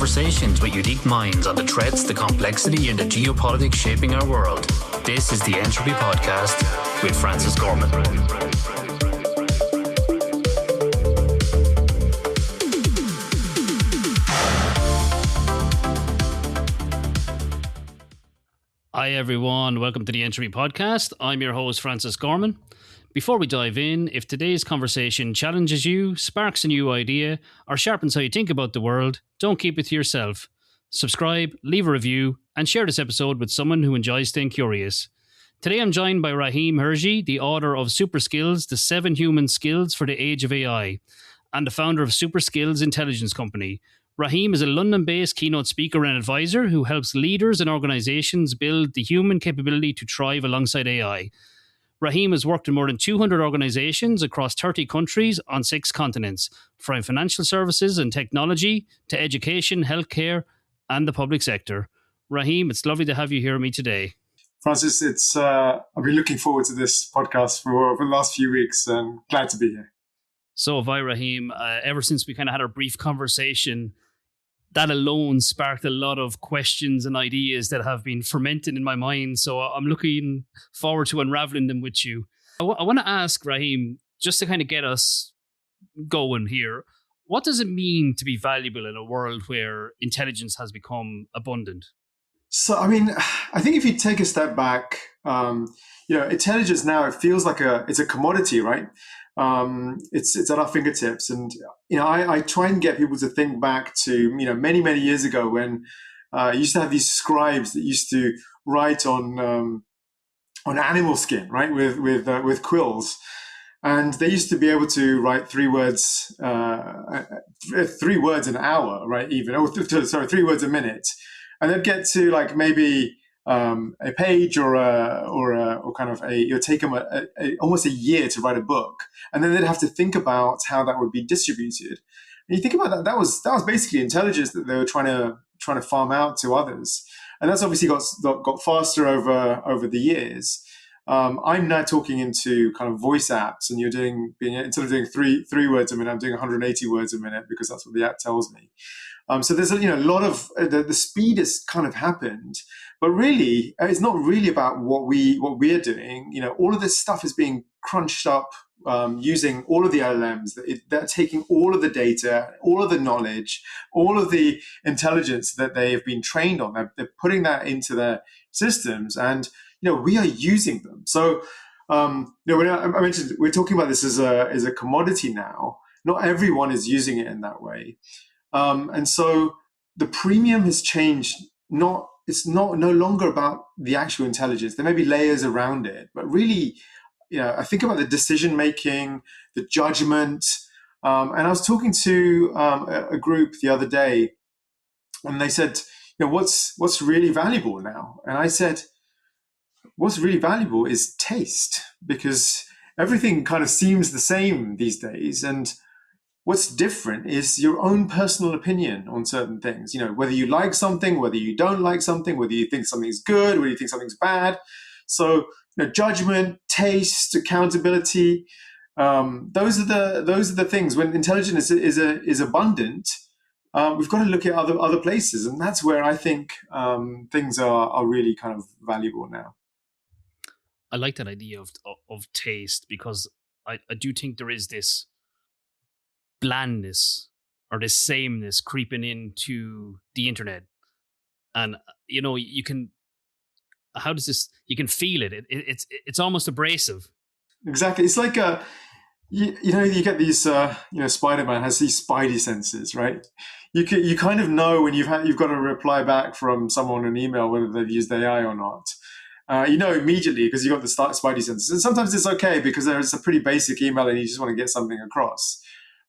Conversations with unique minds on the threats, the complexity, and the geopolitics shaping our world. This is the Entropy Podcast with Francis Gorman. Hi everyone, welcome to the Entropy Podcast. I'm your host, Francis Gorman. Before we dive in, if today's conversation challenges you, sparks a new idea, or sharpens how you think about the world, don't keep it to yourself. Subscribe, leave a review, and share this episode with someone who enjoys staying curious. Today I'm joined by Rahim Hirji, the author of SuperSkills, the 7 Human Skills for the Age of AI, and the founder of SuperSkills Intelligence Company. Rahim is a London-based keynote speaker and advisor who helps leaders and organizations build the human capability to thrive alongside AI. Rahim has worked in more than 200 organizations across 30 countries on 6 continents, from financial services and technology to education, healthcare, and the public sector. Rahim, it's lovely to have you here with me today. Francis, I've been looking forward to this podcast for the last few weeks and glad to be here. So have I, Rahim. Ever since we kind of had our brief conversation, that alone sparked a lot of questions and ideas that have been fermented in my mind. So I'm looking forward to unraveling them with you. I want to ask, Rahim, just to kind of get us going here, what does it mean to be valuable in a world where intelligence has become abundant? So, I think if you take a step back, intelligence now, it feels like it's a commodity, right? It's at our fingertips. And, I try and get people to think back to, many, many years ago when you used to have these scribes that used to write on animal skin, right? With quills. And they used to be able to write 3 words an hour, right? Even, 3 words a minute. And they'd get to like maybe a page or it'll take them almost a year to write a book, and then they'd have to think about how that would be distributed. And you think about that, that was basically intelligence that they were trying to farm out to others, and that's obviously got faster over the years. I'm now talking into kind of voice apps, and instead of doing three words a minute, I'm doing 180 words a minute because that's what the app tells me. So there's a lot of the speed has kind of happened, but really it's not really about what we're doing. All of this stuff is being crunched up using all of the LLMs. They're taking all of the data, all of the knowledge, all of the intelligence that they have been trained on. They're putting that into their systems, and we are using them. So when I mentioned we're talking about this as a commodity now. Not everyone is using it in that way. And so the premium has changed. It's no longer about the actual intelligence. There may be layers around it, but really, I think about the decision making, the judgment. And I was talking to a group the other day, and they said, what's really valuable now? And I said, what's really valuable is taste, because everything kind of seems the same these days. And what's different is your own personal opinion on certain things. Whether you like something, whether you don't like something, whether you think something's good, whether you think something's bad. So, judgment, taste, accountability. Those are the things. When intelligence is abundant, we've got to look at other places, and that's where I think things are really kind of valuable now. I like that idea of taste, because I do think there is this blandness or this sameness creeping into the internet, and you can feel it. It's almost abrasive. Exactly. It's like you get these Spider-Man has these spidey senses, right? You kind of know when you've got a reply back from someone on an email whether they've used AI or not. Immediately because you've got the spidey senses. And sometimes it's okay because there's a pretty basic email and you just want to get something across.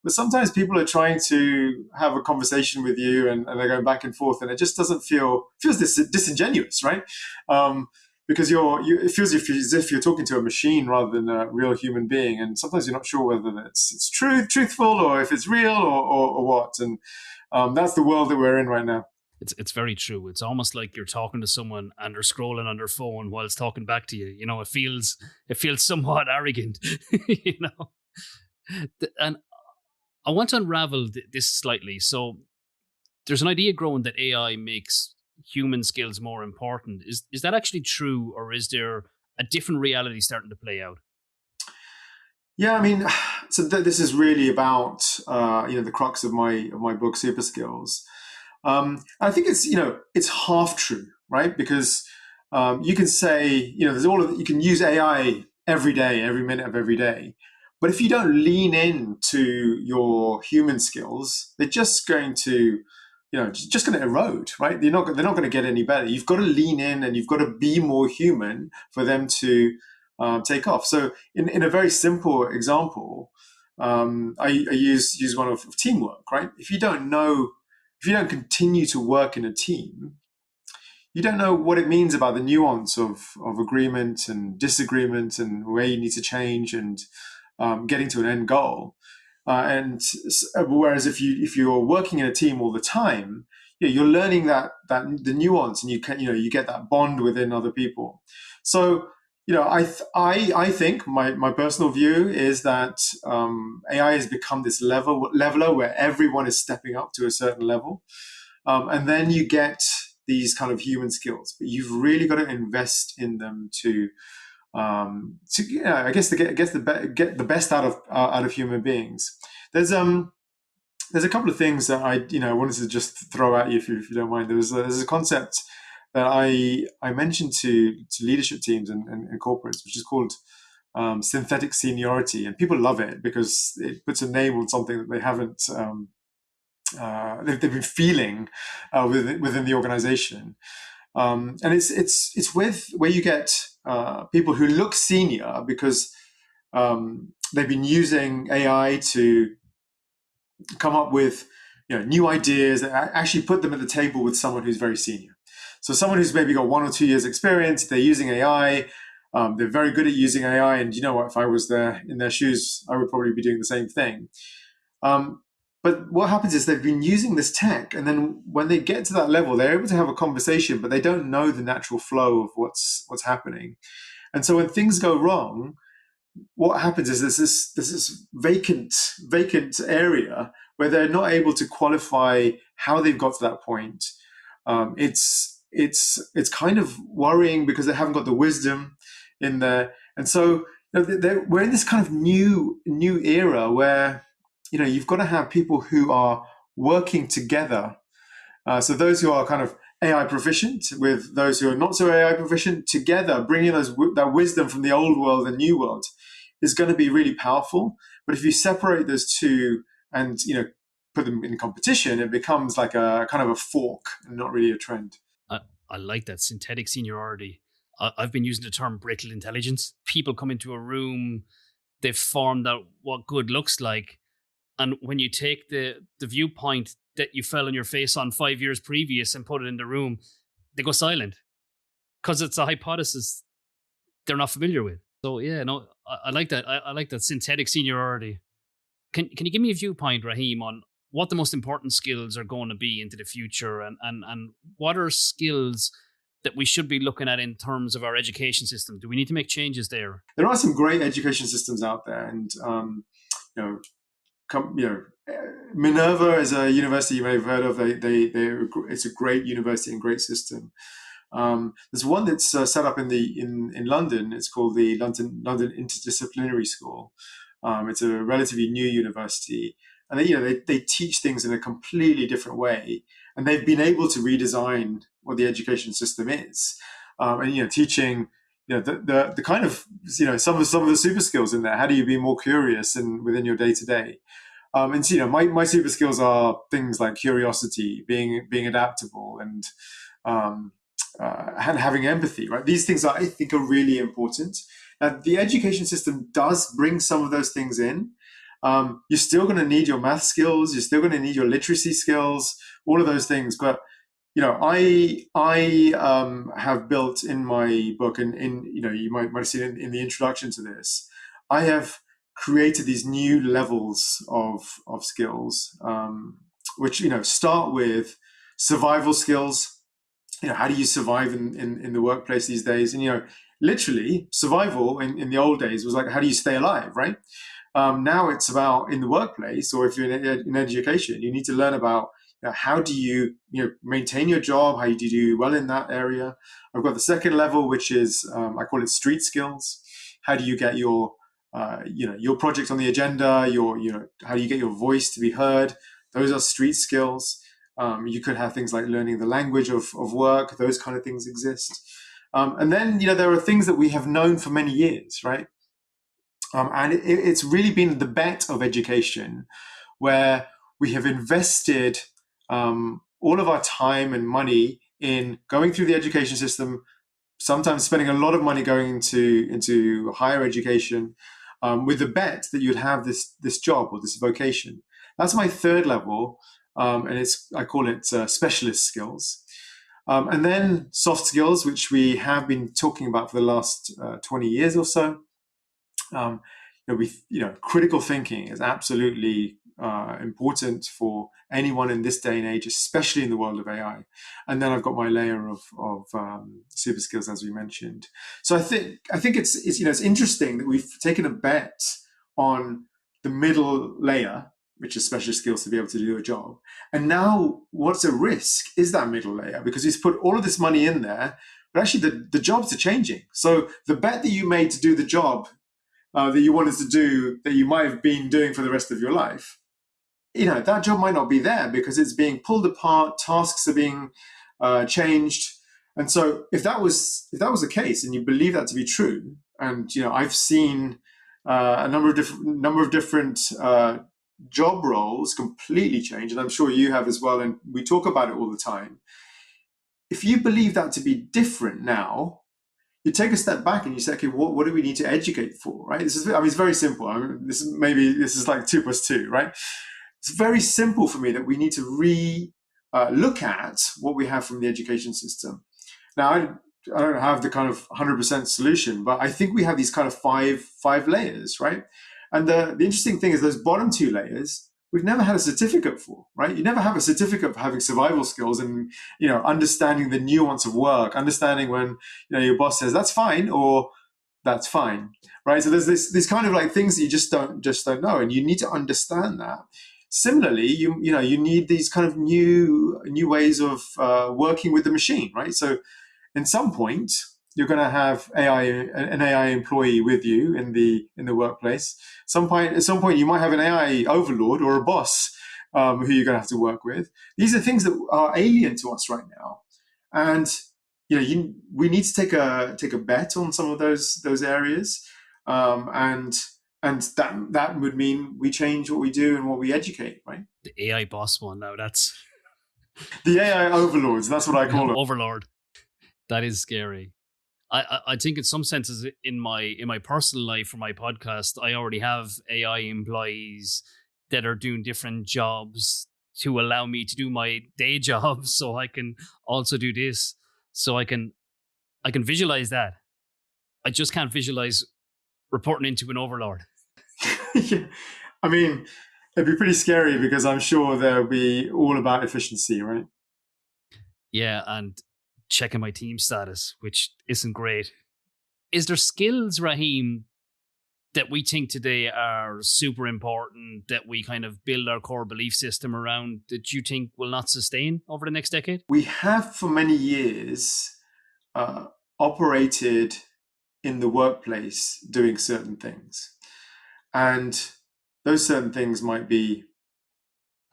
But sometimes people are trying to have a conversation with you and they're going back and forth, and it just doesn't feels disingenuous, right? Because it feels as if you're talking to a machine rather than a real human being, and sometimes you're not sure whether it's truthful or if it's real or what. And that's the world that we're in right now. It's very true. It's almost like you're talking to someone and they're scrolling on their phone while it's talking back to you. It feels somewhat arrogant, And I want to unravel this slightly. So there's an idea growing that AI makes human skills more important. Is that actually true, or is there a different reality starting to play out? Yeah, I mean, so this is really about the crux of my book, SuperSkills. I think it's half true, right? Because you can say there's you can use AI every day, every minute of every day, but if you don't lean into your human skills, they're just going to just going to erode, right? They're not going to get any better. You've got to lean in, and you've got to be more human for them to take off. So in a very simple example, I use one of teamwork, right? If you don't continue to work in a team, you don't know what it means about the nuance of agreement and disagreement and where you need to change and getting to an end goal. Whereas if you're working in a team all the time, you're learning that the nuance, and you get that bond within other people. So I think my personal view is that AI has become this leveler where everyone is stepping up to a certain level, and then you get these kind of human skills, but you've really got to invest in them to get the best out of human beings. There's a couple of things that I wanted to just throw at you if you don't mind. There's a concept that I mentioned to leadership teams and corporates, which is called synthetic seniority, and people love it because it puts a name on something that they haven't they've been feeling within the organization, and it's where you get people who look senior because they've been using AI to come up with new ideas that actually put them at the table with someone who's very senior. So someone who's maybe got 1 or 2 years experience, they're using AI, they're very good at using AI, and if I was in their shoes, I would probably be doing the same thing. But what happens is they've been using this tech, and then when they get to that level, they're able to have a conversation, but they don't know the natural flow of what's happening. And so when things go wrong, what happens is there's this vacant area where they're not able to qualify how they've got to that point. It's kind of worrying because they haven't got the wisdom in there, and so we're in this kind of new era where you've got to have people who are working together. So those who are kind of AI proficient with those who are not so AI proficient together, bringing that wisdom from the old world and new world is going to be really powerful. But if you separate those two and put them in competition, it becomes like a kind of a fork and not really a trend. I like that synthetic seniority. I've been using the term brittle intelligence. People come into a room, they've formed out what good looks like. And when you take the viewpoint that you fell on your face on 5 years previous and put it in the room, they go silent because it's a hypothesis they're not familiar with. So yeah, no, I like that. I like that synthetic seniority. Can you give me a viewpoint, Rahim, on what the most important skills are going to be into the future, and what are skills that we should be looking at in terms of our education system? Do we need to make changes there? There are some great education systems out there, and Minerva is a university you may have heard of. It's a great university and great system. There's one that's set up in London. It's called the London Interdisciplinary School. It's a relatively new university, and they teach things in a completely different way. And they've been able to redesign what the education system is, and teaching the kind of some of the super skills in there. How do you be more curious within your day to day? And so, my super skills are things like curiosity, being adaptable, and having empathy. Right, these things I think are really important. Now, the education system does bring some of those things in. You're still going to need your math skills. You're still going to need your literacy skills. All of those things, but I have built in my book, and you might have seen it in the introduction to this. I have created these new levels of skills, which start with survival skills. How do you survive in the workplace these days? And literally survival in the old days was like, how do you stay alive, right? Now it's about in the workplace, or if you're in education, you need to learn about how do you maintain your job? How do you do well in that area? I've got the second level, which is I call it street skills. How do you get your your project on the agenda? How do you get your voice to be heard? Those are street skills. You could have things like learning the language of work. Those kind of things exist. And then there are things that we have known for many years, right? And it's really been the bet of education, where we have invested all of our time and money in going through the education system, sometimes spending a lot of money going into higher education, with the bet that you'd have this job or this vocation. That's my third level, and I call it specialist skills. And then soft skills, which we have been talking about for the last 20 years or so. Critical thinking is absolutely important for anyone in this day and age, especially in the world of AI. And then I've got my layer of super skills, as we mentioned. So I think it's interesting that we've taken a bet on the middle layer, which is special skills to be able to do a job. And now what's at risk is that middle layer, because he's put all of this money in there, but actually the jobs are changing. So the bet that you made to do the job that you wanted to do, that you might have been doing for the rest of your life, that job might not be there because it's being pulled apart, tasks are being changed. And so if that was the case, and you believe that to be true, and I've seen a number of different job roles completely change, and I'm sure you have as well, and we talk about it all the time. If you believe that to be different now, you take a step back and you say, okay, what do we need to educate for, right? It's very simple. This is like 2 + 2, right? It's very simple for me that we need to look at what we have from the education system. Now, I don't have the kind of 100% solution, but I think we have these kind of five layers, right? And the interesting thing is those bottom 2 layers, we've never had a certificate for, right? You never have a certificate for having survival skills and, understanding the nuance of work, understanding when, your boss says, that's fine, or that's fine, right? So there's this kind of like things that you just don't know, and you need to understand that. Similarly, you need these kind of new ways of working with the machine, right? So in some point, you're going to have an AI employee with you in the workplace. At some point, you might have an AI overlord or a boss who you're going to have to work with. These are things that are alien to us right now, and we need to take a bet on some of those areas, and that would mean we change what we do and what we educate, right? The AI boss one now, that's the AI overlords. That's what I call them. Overlord. That is scary. I think in some senses in my personal life for my podcast, I already have AI employees that are doing different jobs to allow me to do my day job, so I can also do this. So I can visualize that. I just can't visualize reporting into an overlord. Yeah. I mean, it'd be pretty scary because I'm sure they'll be all about efficiency, right? Yeah, and checking my team status, which isn't great. Is there skills, Rahim, that we think today are super important, that we kind of build our core belief system around, that you think will not sustain over the next decade? We have for many years operated in the workplace doing certain things. And those certain things might be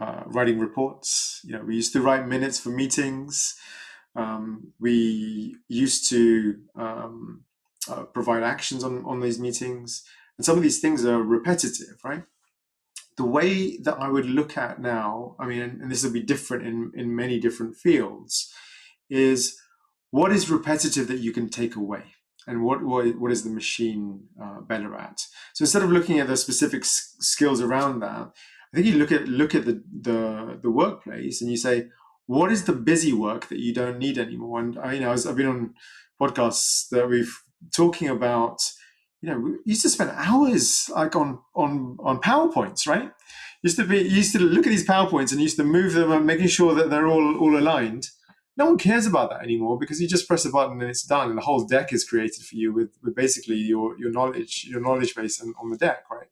writing reports. We used to write minutes for meetings. We used to provide actions on these meetings. And some of these things are repetitive, right? The way that I would look at now, and this will be different in many different fields, is what is repetitive that you can take away? And what is the machine better at? So instead of looking at the specific skills around that, I think you look at the workplace and you say, what is the busy work that you don't need anymore? And I've been on podcasts that we've talking about. We used to spend hours like on PowerPoints, right? You used to look at these PowerPoints and used to move them and making sure that they're all aligned. No one cares about that anymore because you just press a button and it's done, and the whole deck is created for you with basically your knowledge base on the deck, right?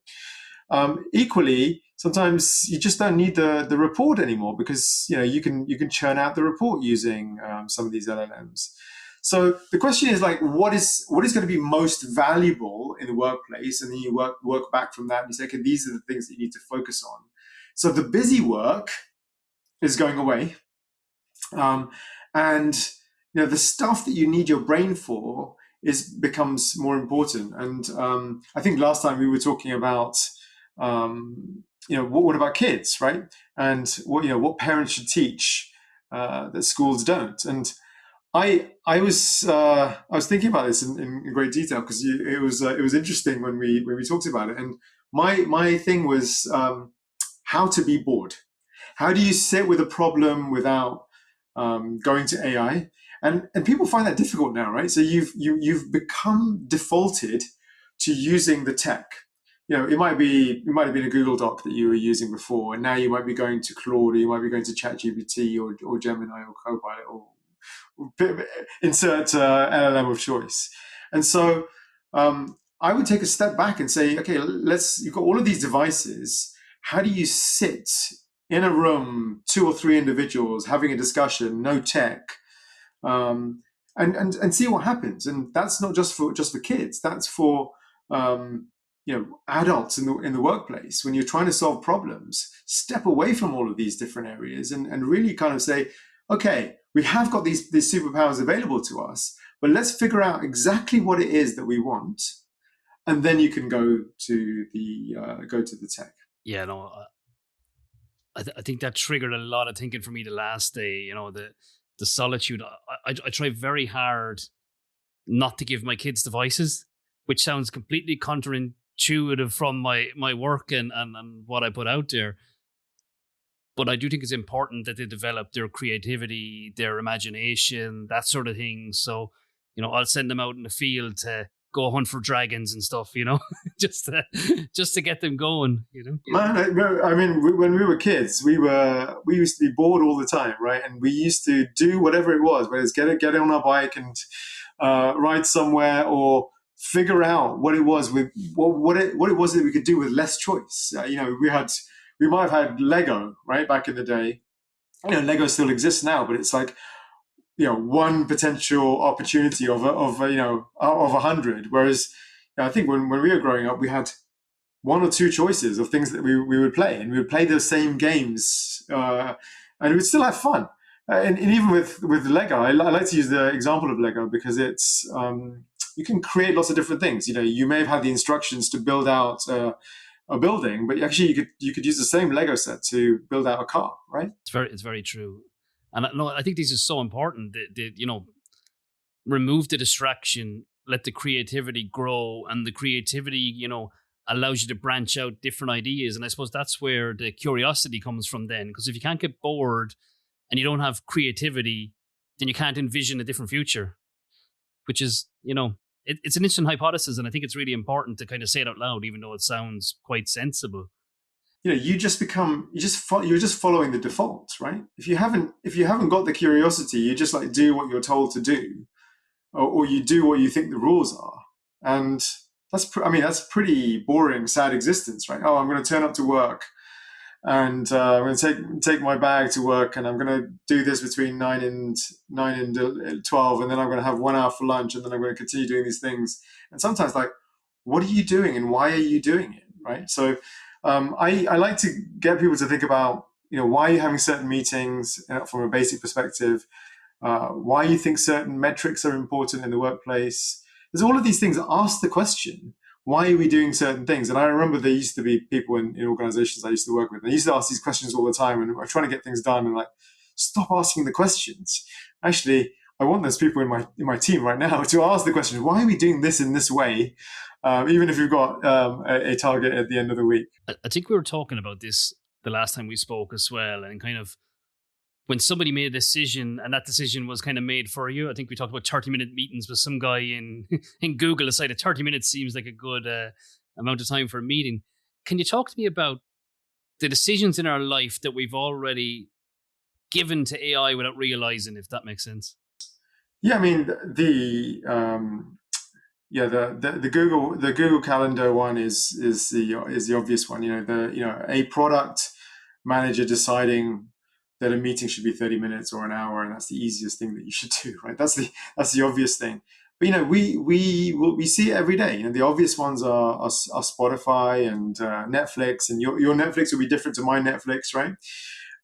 Equally, sometimes you just don't need the report anymore because you can churn out the report using some of these LLMs. So the question is like, what is going to be most valuable in the workplace, and then you work back from that and you say, okay, these are the things that you need to focus on. So the busy work is going away, and the stuff that you need your brain for becomes more important. And I think last time we were talking about what about kids, right? And what parents should teach that schools don't. And I was thinking about this in great detail because it was interesting when we talked about it. And my thing was how to be bored. How do you sit with a problem without going to AI? And people find that difficult now, right? So you've become defaulted to using the tech. It might have been a Google Doc that you were using before, and now you might be going to Claude, or you might be going to ChatGPT or Gemini or Copilot, or insert LLM of choice. And so I would take a step back and say, okay, you've got all of these devices. How do you sit in a room, 2 or 3 individuals having a discussion, no tech, and see what happens? And that's not just for kids. That's for adults in the workplace. When you're trying to solve problems, step away from all of these different areas and really kind of say, okay, we have got these superpowers available to us, but let's figure out exactly what it is that we want, and then you can go to the tech. Yeah, no, I think that triggered a lot of thinking for me the last day. The solitude. I try very hard not to give my kids devices, which sounds completely counterintuitive from my work and what I put out there. But I do think it's important that they develop their creativity, their imagination, that sort of thing. So, I'll send them out in the field to go hunt for dragons and stuff, just to get them going, Man, I mean, when we were kids, we used to be bored all the time, right? And we used to do whatever it was, whether it's get on our bike and ride somewhere, or figure out what it was what it was that we could do with less choice. We might have had Lego, right, back in the day. Lego still exists now, but it's like, one potential opportunity of 100. Whereas I think when we were growing up, we had 1 or 2 choices of things that we would play, and we would play the same games, and we would still have fun. And even with Lego, I like to use the example of Lego because it's you can create lots of different things. You may have had the instructions to build out a building, but actually you could use the same Lego set to build out a car, right? It's very true. And I think this is so important that remove the distraction, let the creativity grow, and the creativity, allows you to branch out different ideas. And I suppose that's where the curiosity comes from then, because if you can't get bored and you don't have creativity, then you can't envision a different future, which is, it's an interesting hypothesis. And I think it's really important to kind of say it out loud, even though it sounds quite sensible. You're just following the default, right? If you haven't got the curiosity, you just like do what you're told to do, or you do what you think the rules are, and that's a pretty boring, sad existence, right? Oh, I'm going to turn up to work, and I'm going to take my bag to work, and I'm going to do this between 9 and 12, and then I'm going to have 1 hour for lunch, and then I'm going to continue doing these things. And sometimes, like, what are you doing, and why are you doing it, right? So I like to get people to think about, why you're having certain meetings from a basic perspective, why you think certain metrics are important in the workplace. There's all of these things. Ask the question, why are we doing certain things? And I remember there used to be people in organizations I used to work with, and they used to ask these questions all the time, and we're trying to get things done, and like, stop asking the questions. Actually, I want those people in my team right now to ask the question, why are we doing this in this way? Even if you've got a target at the end of the week. I think we were talking about this the last time we spoke as well, and kind of when somebody made a decision and that decision was kind of made for you. I think we talked about 30-minute meetings with some guy in Google decided 30 minutes seems like a good amount of time for a meeting. Can you talk to me about the decisions in our life that we've already given to AI without realizing, if that makes sense? Yeah, I mean, yeah, the Google Calendar one is the obvious one. A product manager deciding that a meeting should be 30 minutes or an hour, and that's the easiest thing that you should do, right? That's the obvious thing. But we see it every day. The obvious ones are Spotify and Netflix, and your Netflix will be different to my Netflix, right?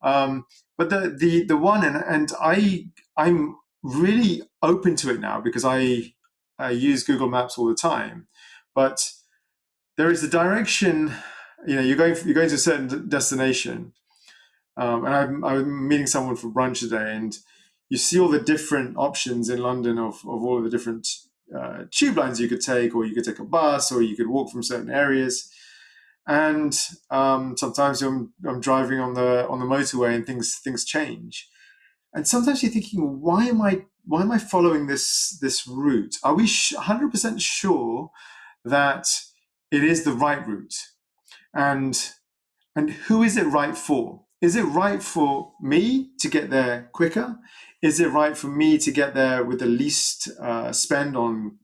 But the one, and I'm really open to it now because I use Google Maps all the time. But there is a direction. You're going to a certain destination, and I'm meeting someone for brunch today, and you see all the different options in London of all of the different tube lines you could take, or you could take a bus, or you could walk from certain areas. And sometimes I'm driving on the motorway, and things change. And sometimes you're thinking, why am I following this route? Are we 100% sure that it is the right route? And who is it right for? Is it right for me to get there quicker? Is it right for me to get there with the least spend on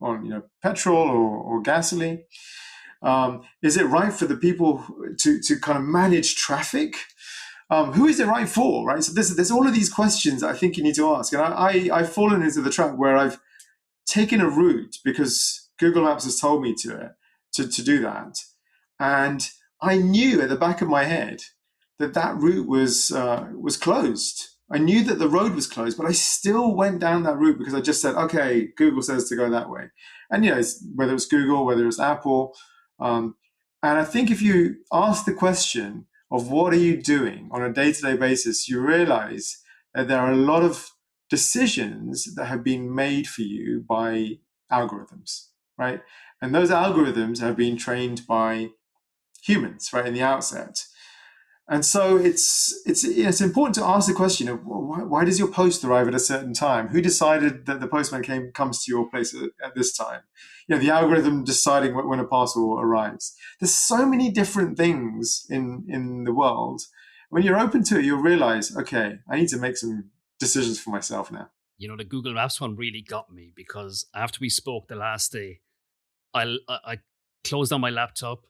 petrol or gasoline? Is it right for the people to kind of manage traffic? Who is it right for, right? So there's all of these questions I think you need to ask. And I've fallen into the trap where I've taken a route because Google Maps has told me to do that. And I knew at the back of my head that route was closed. I knew that the road was closed, but I still went down that route because I just said, okay, Google says to go that way. And whether it's Google, whether it's Apple, and I think if you ask the question of what are you doing on a day-to-day basis, you realize that there are a lot of decisions that have been made for you by algorithms, right? And those algorithms have been trained by humans, right, in the outset. And so it's important to ask the question of why does your post arrive at a certain time? Who decided that the postman comes to your place at this time? The algorithm deciding when a parcel arrives. There's so many different things in the world. When you're open to it, you'll realize, okay, I need to make some decisions for myself now. The Google Maps one really got me because after we spoke the last day, I closed on my laptop,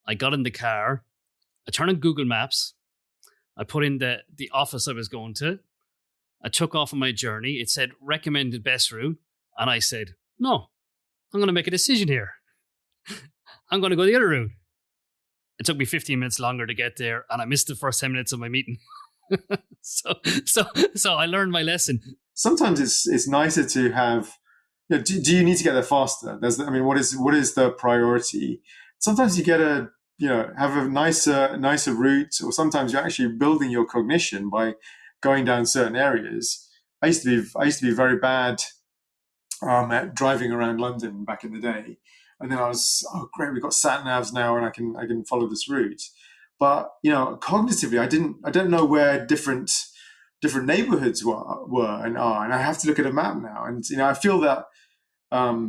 I got in the car, I turned on Google Maps, I put in the office I was going to, I took off on my journey, it said recommended best route, and I said, no, I'm going to make a decision here. I'm going to go the other route. It took me 15 minutes longer to get there, and I missed the first 10 minutes of my meeting. So I learned my lesson. Sometimes it's nicer to have, do you need to get there faster? What is the priority? Sometimes you get have a nicer route, or sometimes you're actually building your cognition by going down certain areas. I used to be very bad at driving around London back in the day, and then I was, oh great, we've got sat navs now, and I can follow this route. But cognitively, I don't know where different neighborhoods were and are, and I have to look at a map now. And I feel that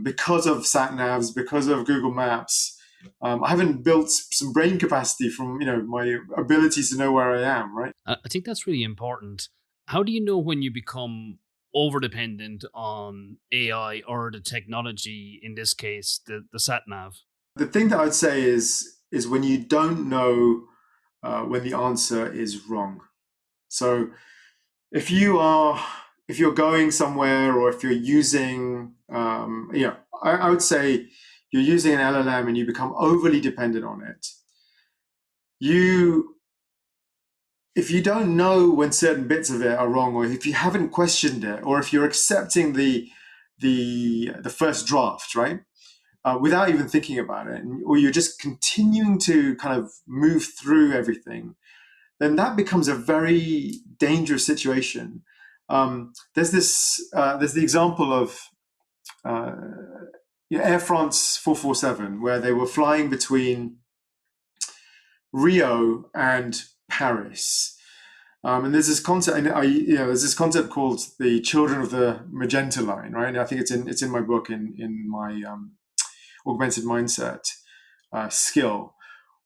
because of sat navs, because of Google Maps, I haven't built some brain capacity from my abilities to know where I am, right? I think that's really important. How do you know when you become over-dependent on AI or the technology, in this case, the sat-nav? The thing that I'd say is when you don't know when the answer is wrong. So if you're going somewhere, or if you're using, I would say you're using an LLM and you become overly dependent on it. If you don't know when certain bits of it are wrong, or if you haven't questioned it, or if you're accepting the first draft, right, without even thinking about it, or you're just continuing to kind of move through everything, then that becomes a very dangerous situation. There's the example of Air France 447, where they were flying between Rio and Paris, and there's this concept. There's this concept called the Children of the Magenta Line, right? And I think it's in my book, in my augmented mindset skill,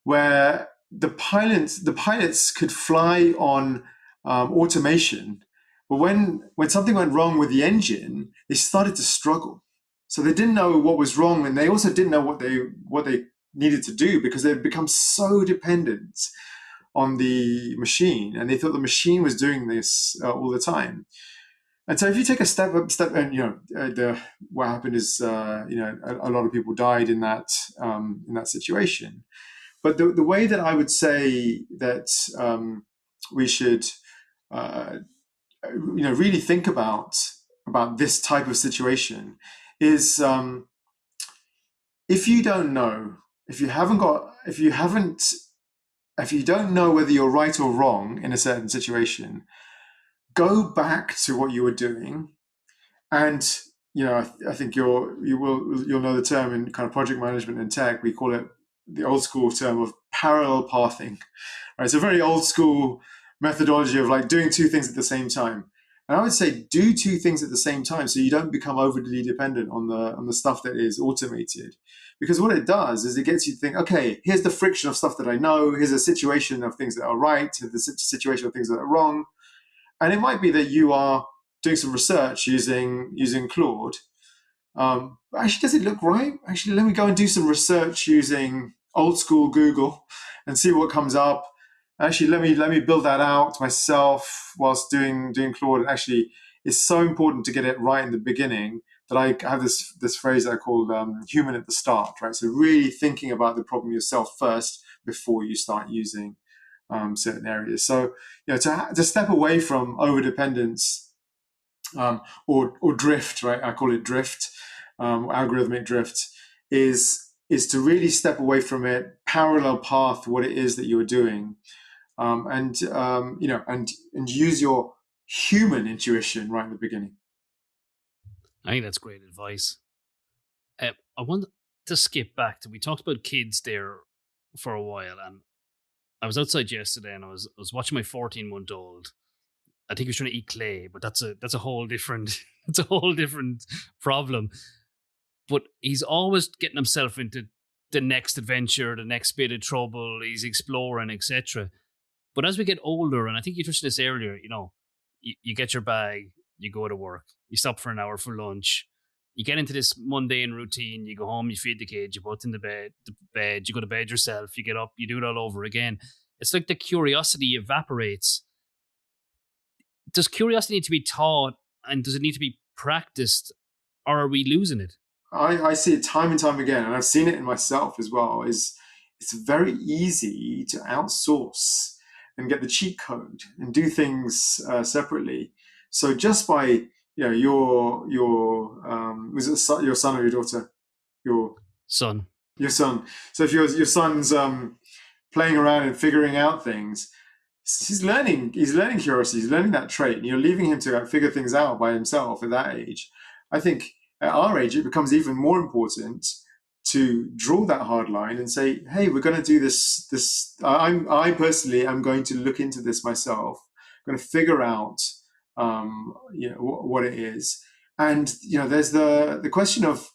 where the pilots could fly on automation, but when something went wrong with the engine, they started to struggle. So they didn't know what was wrong, and they also didn't know what they needed to do, because they'd become so dependent on the machine, and they thought the machine was doing this all the time. And so if you take a step, and what happened is, a lot of people died in that situation. But the way that I would say that we should, really think about this type of situation is, if you don't know, if you don't know whether you're right or wrong in a certain situation, go back to what you were doing. And I think you'll know the term in kind of project management and tech. We call it the old school term of parallel pathing. Right? It's a very old school methodology of like doing two things at the same time. And I would say do two things at the same time so you don't become overly dependent on the stuff that is automated. Because what it does is it gets you to think, okay, here's the friction of stuff that I know. Here's a situation of things that are right. Here's the situation of things that are wrong. And it might be that you are doing some research using Claude. Actually, does it look right? Actually, let me go and do some research using old school Google and see what comes up. Actually, let me build that out myself whilst doing Claude. And actually, it's so important to get it right in the beginning that I have this phrase that I call human at the start, right? So really thinking about the problem yourself first before you start using certain areas. So, to step away from overdependence or drift, right? I call it drift, algorithmic drift, is to really step away from it, parallel path what it is that you're doing, and use your human intuition right in the beginning. I think that's great advice. I want to skip back to, we talked about kids there for a while, and I was outside yesterday and I was watching my 14-month-old. I think he was trying to eat clay, but that's a whole different problem. But he's always getting himself into the next adventure, the next bit of trouble. He's exploring, etc. But as we get older, and I think you touched on this earlier, you get your bag, you go to work, you stop for an hour for lunch, you get into this mundane routine, you go home, you feed the kids, you put in the bed, you go to bed yourself, you get up, you do it all over again. It's like the curiosity evaporates. Does curiosity need to be taught, and does it need to be practiced, or are we losing it? I see it time and time again, and I've seen it in myself as well, it's very easy to outsource and get the cheat code and do things separately. So just by, your was it your son or your daughter? Your son. So if your son's playing around and figuring out things, he's learning curiosity, he's learning that trait, and you're leaving him to figure things out by himself at that age. I think at our age, it becomes even more important to draw that hard line and say, hey, we're going to do this. I personally am going to look into this myself. I'm going to figure out, what it is. And, there's the question of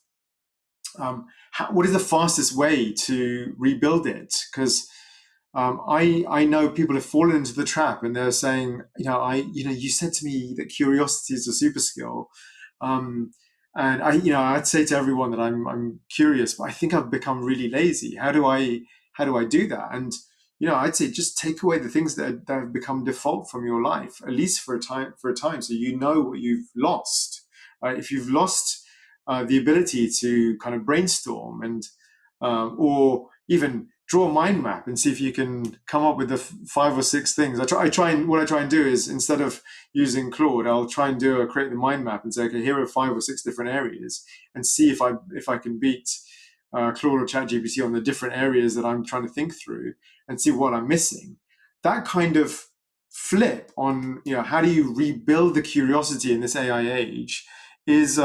what is the fastest way to rebuild it? Because I know people have fallen into the trap, and they're saying, you said to me that curiosity is a super skill. And I'd say to everyone that I'm curious, but I think I've become really lazy. How do I do that? And I'd say just take away the things that have become default from your life, at least for a time, so you know what you've lost. Right? If you've lost the ability to kind of brainstorm and or even draw a mind map and see if you can come up with the 5 or 6 things. What I try and do is, instead of using Claude, I'll try and create the mind map and say, okay, here are 5 or 6 different areas, and see if I can beat Claude or ChatGPT on the different areas that I'm trying to think through, and see what I'm missing. That kind of flip on, how do you rebuild the curiosity in this AI age is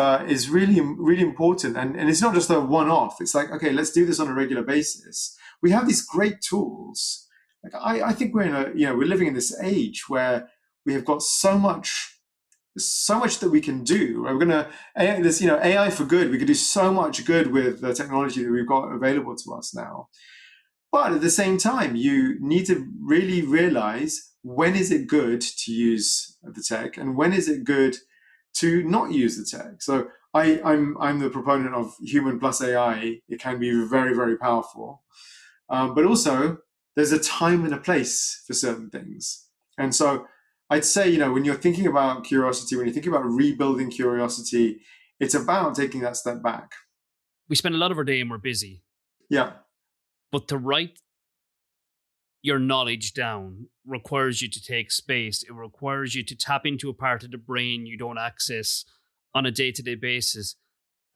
really, really important. And it's not just a one-off. It's like, okay, let's do this on a regular basis. We have these great tools. Like I think we're we're living in this age where we have got so much that we can do. We're gonna this AI for good. We can do so much good with the technology that we've got available to us now. But at the same time, you need to really realize, when is it good to use the tech and when is it good to not use the tech. So I'm the proponent of human plus AI. It can be very, very powerful. But also, there's a time and a place for certain things. And so I'd say, when you're thinking about curiosity, when you're thinking about rebuilding curiosity, it's about taking that step back. We spend a lot of our day and we're busy. Yeah. But to write your knowledge down requires you to take space. It requires you to tap into a part of the brain you don't access on a day-to-day basis.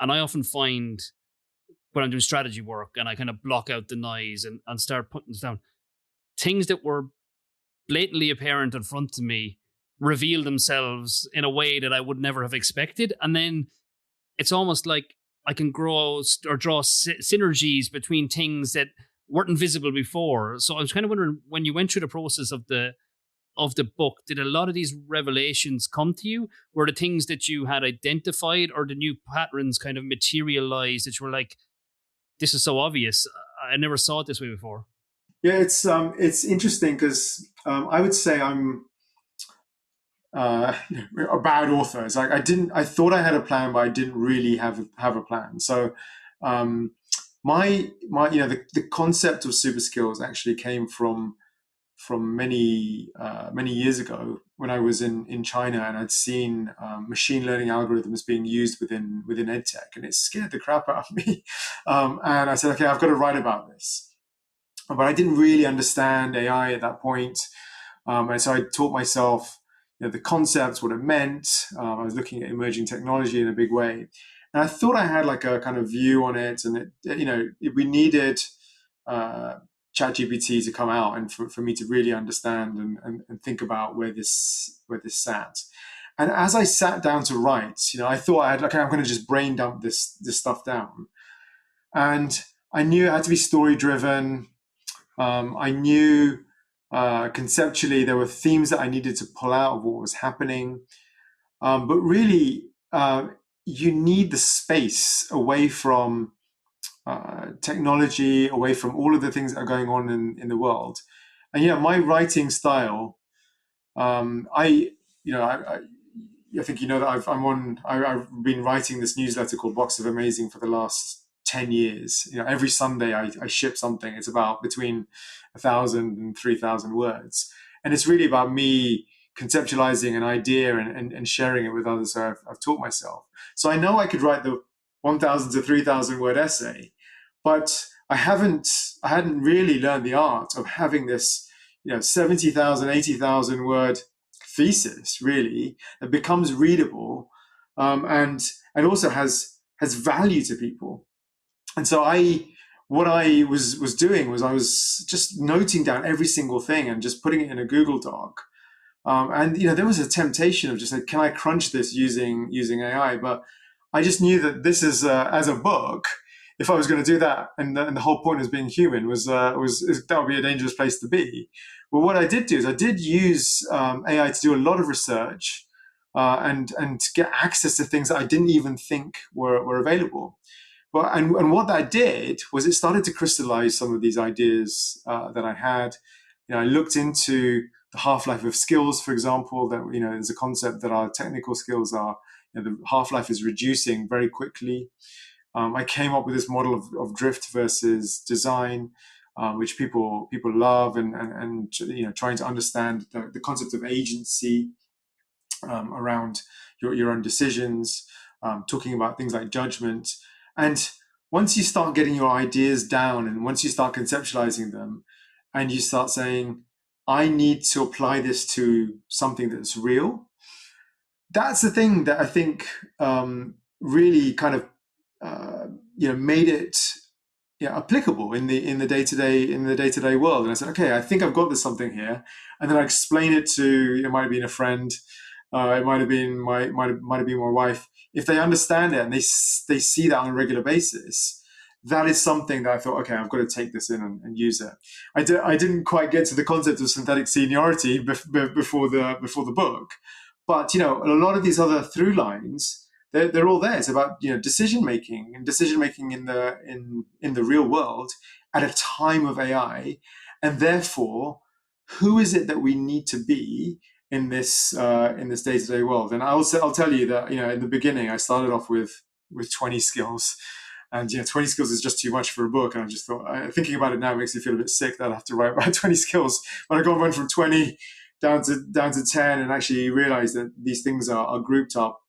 And I often find when I'm doing strategy work and I kind of block out the noise and start putting down, things that were blatantly apparent in front of me reveal themselves in a way that I would never have expected. And then it's almost like I can grow or draw synergies between things that weren't visible before. So I was kind of wondering, when you went through the process of the book, did a lot of these revelations come to you? Were the things that you had identified or the new patterns kind of materialized that you were like, this is so obvious, I never saw it this way before? Yeah, it's interesting because I would say I'm a bad author. It's like I thought I had a plan, but I didn't really have a plan. So my the concept of SuperSkills actually came from many years ago when I was in China, and I'd seen machine learning algorithms being used within edtech, and it scared the crap out of me. And I said, okay, I've got to write about this. But I didn't really understand AI at that point. And so I taught myself the concepts, what it meant. I was looking at emerging technology in a big way. And I thought I had like a kind of view on it. And, we needed ChatGPT to come out and for me to really understand and think about where this sat. And as I sat down to write, I thought I'm going to just brain dump this stuff down. And I knew it had to be story driven. I knew conceptually there were themes that I needed to pull out of what was happening. But really, you need the space away from technology, away from all of the things that are going on in the world. And my writing style, I think that I've been writing this newsletter called Box of Amazing for the last 10 years. Every Sunday I ship something. It's about between 1,000 and 3,000 words. And it's really about me conceptualizing an idea and sharing it with others. So I've taught myself. So I know I could write the 1,000 to 3,000 word essay, but I hadn't really learned the art of having this, 70,000, 80,000 word thesis really that becomes readable and also has value to people. And so what I was doing was I was just noting down every single thing and just putting it in a Google Doc. And there was a temptation of just like, can I crunch this using AI? But I just knew that this is as a book. If I was going to do that, and the whole point of being human was that would be a dangerous place to be. But what I did do is I did use AI to do a lot of research and get access to things that I didn't even think were available. But and what that did was it started to crystallize some of these ideas that I had. I looked into the half-life of skills, for example. That there's a concept that our technical skills are the half-life is reducing very quickly. I came up with this model of drift versus design, which people love, and trying to understand the concept of agency around your own decisions, talking about things like judgment. And once you start getting your ideas down and once you start conceptualizing them and you start saying, I need to apply this to something that's real, that's the thing that I think really kind of made it applicable in the day-to-day world. And I said, okay, I think I've got this something here. And then I explain it to, it might have been a friend, it might have been my wife. If they understand it and they see that on a regular basis, that is something that I thought, okay, I've got to take this in and use it. I didn't quite get to the concept of synthetic seniority before the book, but a lot of these other through lines, they're all there. It's about decision making in the real world at a time of AI, and therefore, who is it that we need to be in this day-to-day world? And I'll tell you that in the beginning I started off with with 20 skills. And 20 skills is just too much for a book. And I just thought, thinking about it now makes me feel a bit sick that I have to write about 20 skills. But I went from 20 down to 10, and actually realized that these things are grouped up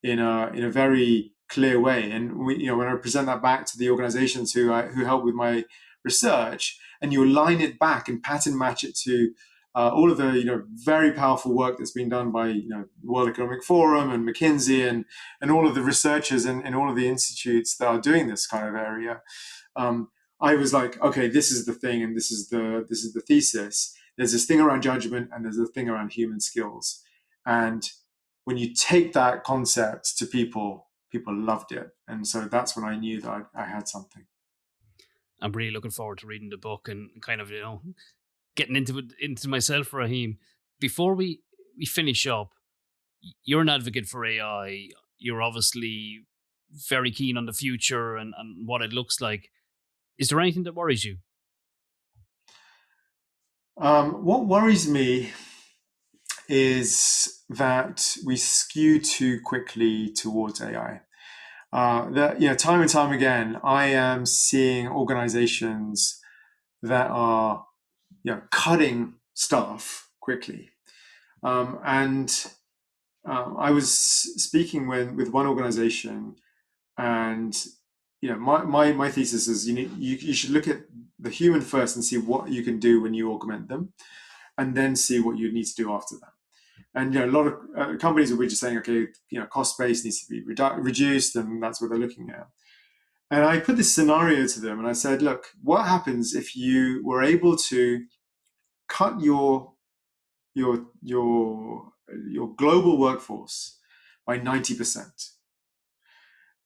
in a very clear way. And when I present that back to the organizations who help with my research, and you align it back and pattern match it to all of the very powerful work that's been done by World Economic Forum and McKinsey and all of the researchers and all of the institutes that are doing this kind of area. I was like, okay, this is the thing, and this is the thesis. There's this thing around judgment, and there's a thing around human skills. And when you take that concept to people loved it, and so that's when I knew that I had something. I'm really looking forward to reading the book and kind of getting into myself, Rahim. Before we finish up, you're an advocate for AI. You're obviously very keen on the future and what it looks like. Is there anything that worries you? What worries me is that we skew too quickly towards AI. Time and time again, I am seeing organizations that are cutting staff quickly. I was speaking with one organization, and my thesis is you should look at the human first and see what you can do when you augment them, and then see what you need to do after that. And a lot of companies will be just saying, okay, cost base needs to be reduced, and that's what they're looking at. And I put this scenario to them, and I said, look, what happens if you were able to cut your global workforce by 90%?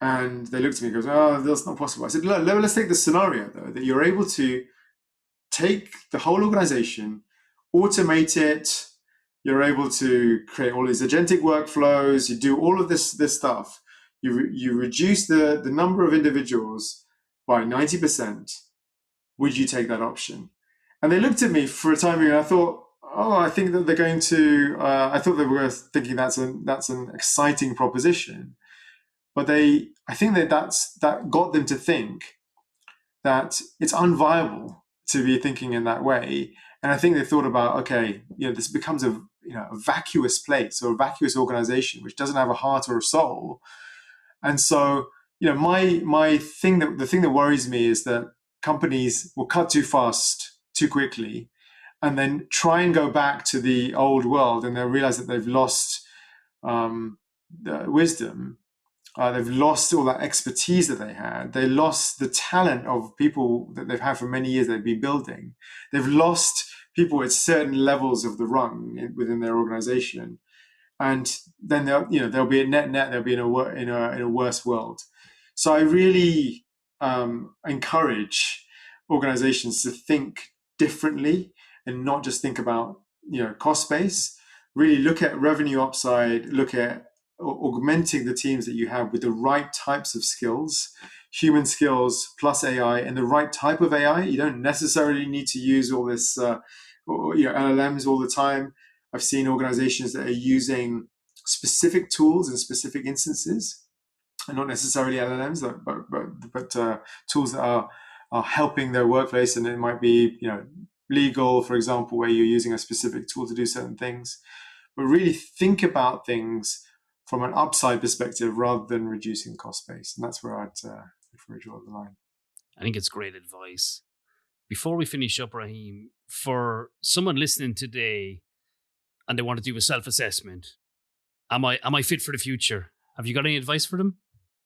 And they looked at me and goes, oh, that's not possible. I said, look, let's take the scenario, though, that you're able to take the whole organization, automate it, you're able to create all these agentic workflows, you do all of this stuff, you reduce the number of individuals by 90%. Would you take that option? And they looked at me for a time, and I thought, I think that they're going to. I thought they were thinking that's an exciting proposition, but I think that got them to think that it's unviable to be thinking in that way. And I think they thought about, okay, this becomes a vacuous place or a vacuous organization which doesn't have a heart or a soul. And so, the thing that worries me is that companies will cut too fast, too quickly, and then try and go back to the old world, and they'll realize that they've lost the wisdom. They've lost all that expertise that they had. They lost the talent of people that they've had for many years they've been building. They've lost people at certain levels of the rung within their organization. And then they'll be at net, they'll be in a worse world. So I really encourage organizations to think differently and not just think about cost base. Really look at revenue upside, look at augmenting the teams that you have with the right types of skills, human skills plus AI, and the right type of AI. You don't necessarily need to use all this LLMs all the time. I've seen organizations that are using specific tools in specific instances, and not necessarily LLMs, but tools that are helping their workplace. And it might be legal, for example, where you're using a specific tool to do certain things. But really think about things from an upside perspective rather than reducing cost base. And that's where I'd draw the line. I think it's great advice. Before we finish up, Rahim, for someone listening today and they want to do a self-assessment, am I fit for the future? Have you got any advice for them?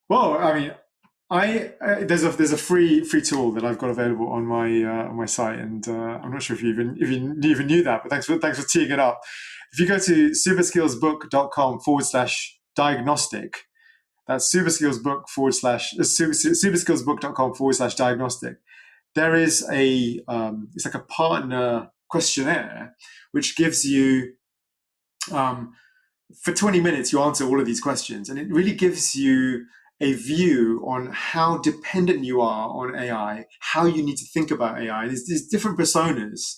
Well, I mean, there's a free tool that I've got available on my site, and I'm not sure if you even knew that, but thanks for teeing it up. If you go to superskillsbook.com/diagnostic, that's superskillsbook.com/diagnostic. There is it's like a partner questionnaire which gives you for 20 minutes you answer all of these questions, and it really gives you a view on how dependent you are on AI, how you need to think about AI. There's these different personas.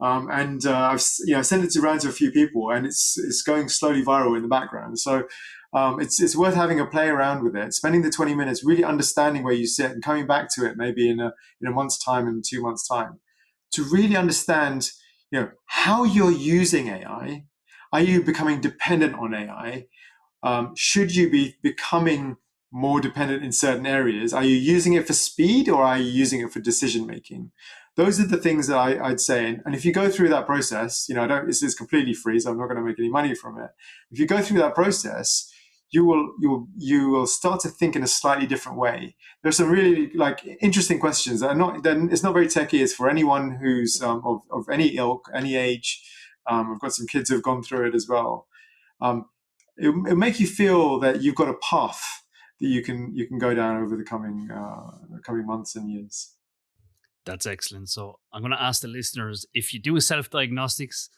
I've sent it around to a few people, and it's going slowly viral in the background. So it's worth having a play around with it, spending the 20 minutes really understanding where you sit and coming back to it maybe in a month's time and 2 months' time to really understand, how you're using AI. Are you becoming dependent on AI? Should you be becoming more dependent in certain areas? Are you using it for speed or are you using it for decision making? Those are the things that I'd say. And if you go through that process, this is completely free, so I'm not going to make any money from it. If you go through that process, you will start to think in a slightly different way. There's some really interesting questions that it's not very techy. It's for anyone who's of any ilk, any age. I've got some kids who've gone through it as well. It'll make you feel that you've got a path that you can go down over the coming months and years. That's excellent. So I'm going to ask the listeners, if you do a self-diagnostics,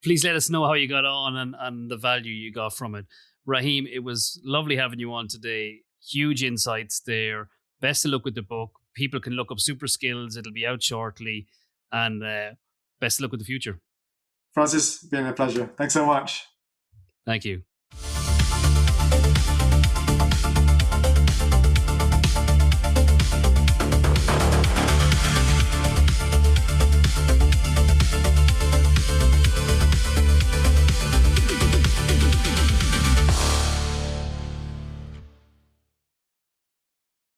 please let us know how you got on and the value you got from it. Rahim, it was lovely having you on today. Huge insights there. Best of luck with the book. People can look up SuperSkills. It'll be out shortly. And best of luck with the future. Francis, it's been a pleasure. Thanks so much. Thank you.